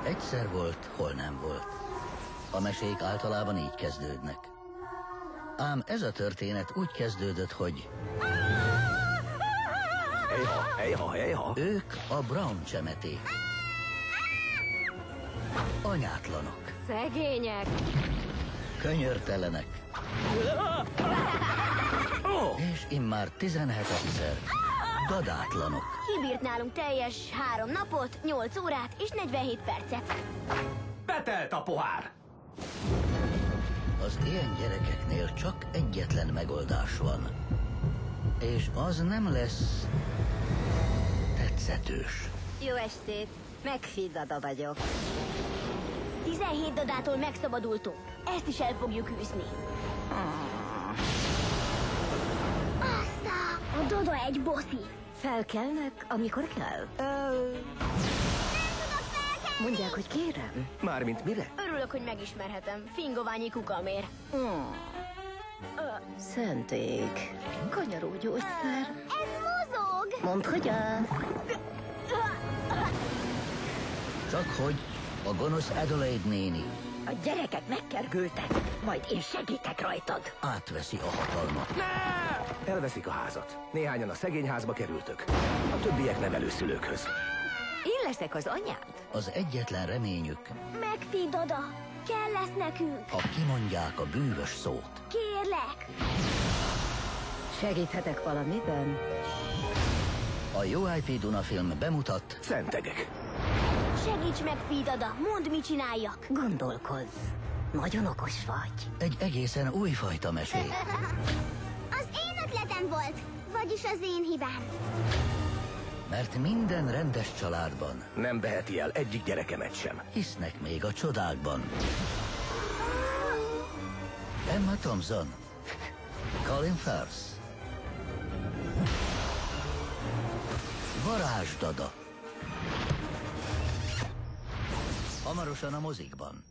Egyszer volt, hol nem volt. A mesék általában így kezdődnek. Ám ez a történet úgy kezdődött, hogy... Ejha. Ők a Brown csemeték. Anyátlanok. Szegények. Könyörtelenek. És immár 17-szer dadátlanok. Kibírt nálunk teljes 3 napot, 8 órát és 47 percet. Betelt a pohár! Az ilyen gyerekeknél csak egyetlen megoldás van. És az nem lesz tetszetős. Jó estét. McPhee Dada vagyok. 17 dadától megszabadultunk. Ezt is el fogjuk űzni. Aztán a dada egy boszi. Felkelnek, amikor kell? Mondják, hogy kérem. Mármint mire? Örülök, hogy megismerhetem. Fingoványi kukamér. Szenték. Kanyaró gyógyszer. Ez mozog! Mondd, hogyan? Csak hogy a gonosz Adelaide néni A gyerekek megkergültek, majd én segítek rajtad. átveszi a hatalmat. Elveszik a házat. Néhányan a szegényházba kerültök. A többiek nevelőszülőkhöz. Én leszek az anyád. Az egyetlen reményük, McPhee dada, kell lesz nekünk. ha kimondják a bűvös szót. Kérlek. Segíthetek valamiben? A UIP Duna film bemutat Szentegek. Segíts McPhee dada, mondd, mit csináljak. Gondolkozz. Nagyon okos vagy. egy egészen újfajta mesét. Az én ötletem volt, vagyis az én hibám. Mert minden rendes családban Nem veheti el egyik gyerekemet sem. hisznek még a csodákban. Emma Thompson, Colin Firth, Varázsdada. Hamarosan a mozikban.